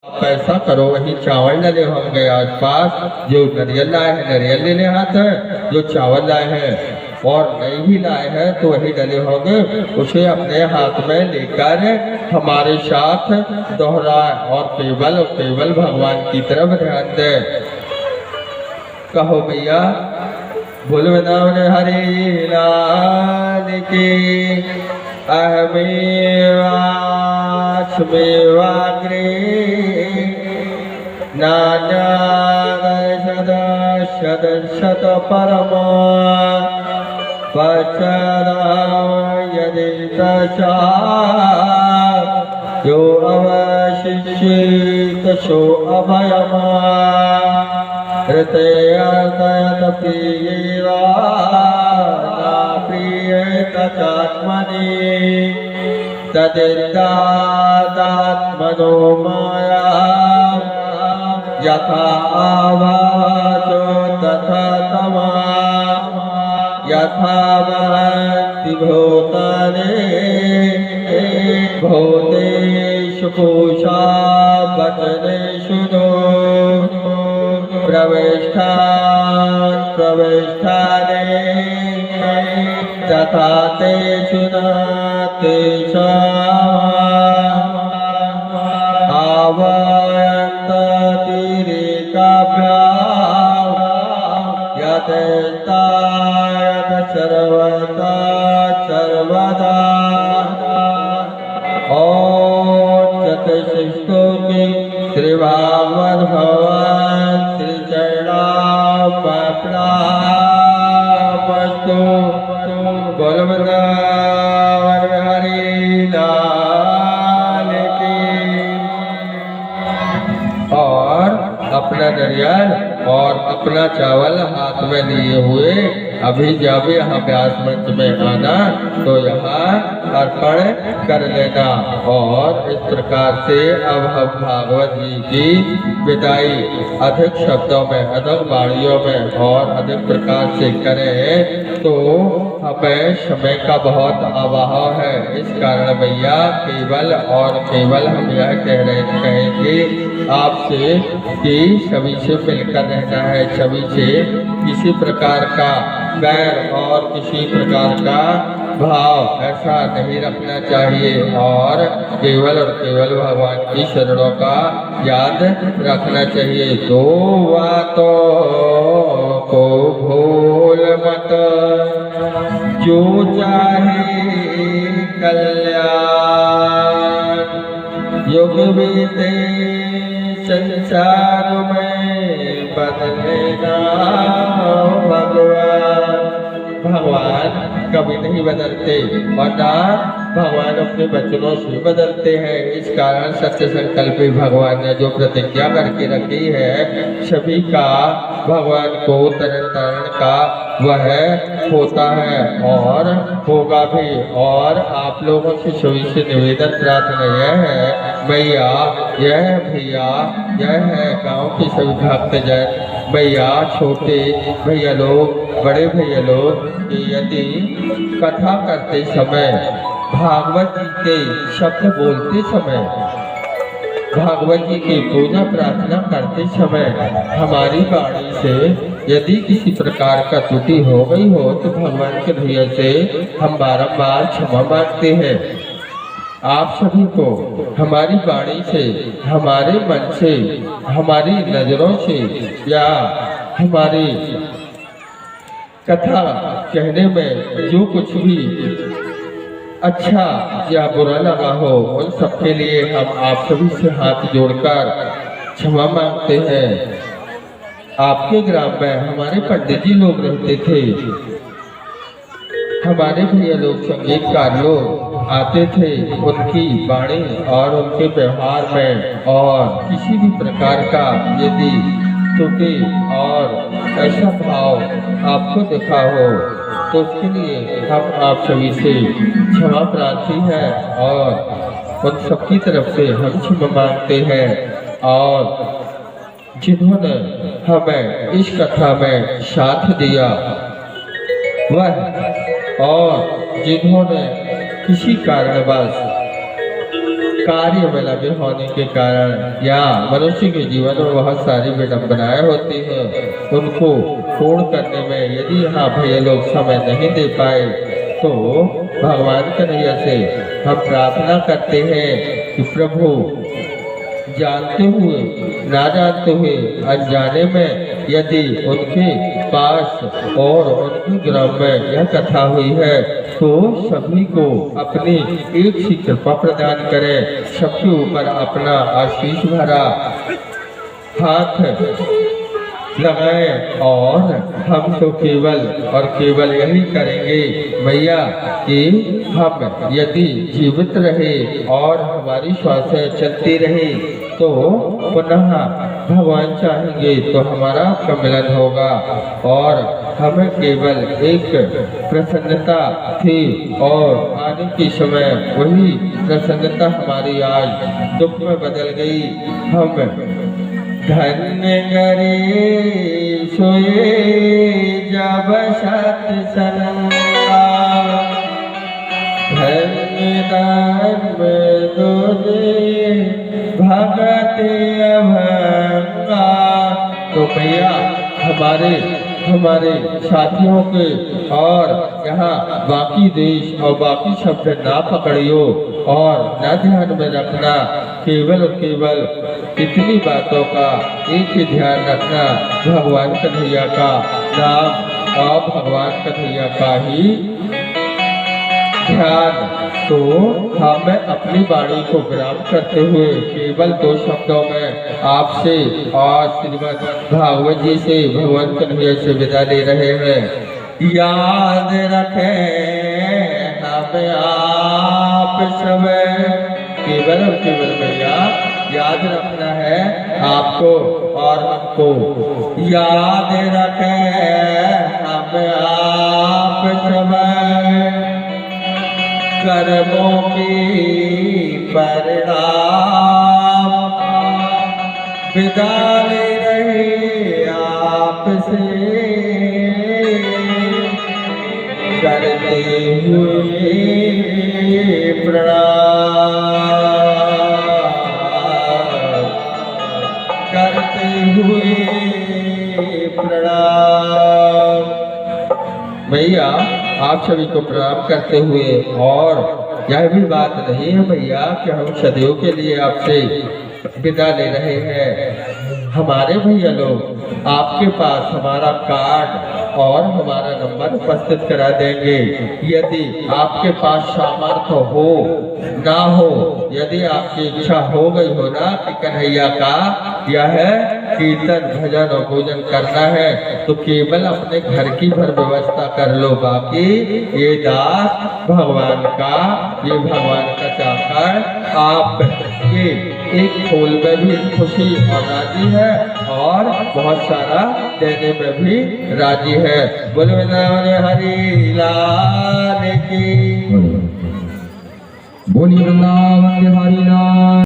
आप ऐसा करो, वही चावल डले होंगे आसपास, जो नारियल लाए हैं नारियल लेने हाथ है, जो चावल लाए हैं और नहीं भी लाए हैं तो वही डले होंगे, उसे अपने हाथ में लेकर हमारे साथ दोहराए और केवल भगवान की तरफ ध्यान दे। कहो भैया, बोल बनावन हरि लाल की। अहमेवाग्रे नान्या शत परमा पचरा यदि तचा यो अवशिष्येत सो अभयमा हृदयतयत प्रियेवा न प्रियेत चात्मनि तदिदात्मनो माया यथा आवाचो तथा तमा यथा वहन्ति भूतानि भूतेषु कोशा वचनेषु नो प्रविष्ठाने तथा तेषु न तेषाम् आवयन्ततिरेकाभ्याम् यथेष्टायत सर्वदा ॐ चतुष्टोके श्रीभागवत भगवान श्रीचरणामस्तु। बोल वृंदावन हरि लाल की। और अपना नारियल और अपना चावल हाथ में लिए हुए अभी जब यहाँ व्यास मंच में आना तो यहाँ अर्पण कर लेना। और इस प्रकार से अब हम भागवत जी की विदाई अधिक शब्दों में, अधिक वाणियों में और अधिक प्रकार से करें तो हमें समय का बहुत अभाव है। इस कारण भैया केवल हम यह कहेंगे आपसे कि सभी से मिलकर रहना है, सभी से किसी प्रकार का बैर और किसी प्रकार का भाव ऐसा नहीं रखना चाहिए और केवल भगवान की शरणों का याद रखना चाहिए। दो बातों को भूल मत, जो चाहे कल्याण, युग बीते संसार में बदलेगा भगवान कभी नहीं बदलते और ना भगवान अपने बच्चों से बदलते हैं। इस कारण सत्य संकल्पी भगवान ने जो प्रतिज्ञा करके रखी है सभी का भगवान को तरण का वह होता है और होगा भी। और आप लोगों से सभी से निवेदन प्रार्थना यह है भैया, यह है गांव के सभी भक्तजन भैया, छोटे भैया लोग, बड़े भैया लोग, यदि कथा करते समय, भागवत जी के शब्द बोलते समय, भागवत जी की पूजा प्रार्थना करते समय हमारी वाणी से यदि किसी प्रकार का त्रुटि हो गई हो तो भगवान के भैया से हम बारंबार क्षमा मांगते हैं। आप सभी को हमारी वाणी से, हमारे मन से, हमारी नजरों से या हमारी कथा कहने में जो कुछ भी अच्छा या बुरा लगा हो उन सबके लिए हम आप सभी से हाथ जोड़कर क्षमा मांगते हैं। आपके ग्राम में हमारे पंडित जी लोग रहते थे, हमारे भैया लोग संगीतकार लोग आते थे, उनकी वाणी और उनके व्यवहार में और किसी भी प्रकार का यदि त्रुटि और ऐसा भाव आपको दिखा हो तो उसके लिए हम आप सभी से क्षमा प्रार्थी है और उन सबकी तरफ से हम क्षमा मांगते हैं। और जिन्होंने हमें इस कथा में साथ दिया वह और जिन्होंने किसी कारणवश कार्य में लगे होने के कारण या मनुष्य के जीवन में बहुत सारी विडंबनाएं होती हैं, उनको पूर्ण करने में यदि यहाँ भैया लोग समय नहीं दे पाए तो भगवान कन्हैया से हम प्रार्थना करते हैं कि प्रभु जानते हुए ना जानते हुए अनजाने में यदि उनके पास और उनके ग्राम में यह कथा हुई है तो सभी को अपनी एक सी कृपा प्रदान करें, सबके ऊपर अपना आशीष भरा हाथ लगाए और हम तो केवल और केवल यही करेंगे मैया कि हम यदि जीवित रहे और हमारी श्वासें चलती रही तो पुनः भगवान चाहेंगे तो हमारा आपका मिलन होगा। और हमें केवल एक प्रसन्नता थी और आने के समय वही प्रसन्नता हमारी आज दुख में बदल गई। हम धन्य करे सोए जब सत्संगा, धन्य धर्म दोजे भगत अभंगा। तो भैया हमारे साथियों के और यहाँ बाकी देश और बाकी शब्द ना पकड़ियो और न ध्यान में रखना, केवल और केवल इतनी बातों का एक ही ध्यान रखना, भगवान कन्हैया का नाम और भगवान कन्हैया का ही ध्यान। तो हमें अपनी वाणी को विराम करते हुए केवल 2 शब्दों में आपसे और श्रीमद् भागवत जी से भगवान कन्हैया से विदा ले रहे हैं। याद रखें हमें आप सब, केवल और केवल भैया याद रखना है आपको और हमको। याद रखें हमें आप सब, कर्मों की परिणाम विदा ले रहे आपसे, करते हुए प्रणाम, करते हुए प्रणाम। भैया आप सभी को प्रणाम करते हुए, और यह भी बात नहीं है भैया कि हम सदैव के लिए आपसे विदा ले रहे हैं। हमारे भैया लोग आपके पास हमारा कार्ड और हमारा नंबर उपस्थित करा देंगे। यदि आपके पास सामर्थ्य हो ना हो, यदि आपकी इच्छा हो गई हो ना कि कन्हैया का यह कीर्तन भजन और पूजन करना है तो केवल अपने घर की भर व्यवस्था कर लो, बाकी ये दास भगवान का, ये भगवान का चाकर आप ये एक फूल में भी खुशी और राजी है और बहुत सारा देने में भी राजी है। बोलो हरि लाल की, बोलिए वृंदावन हरि लाल।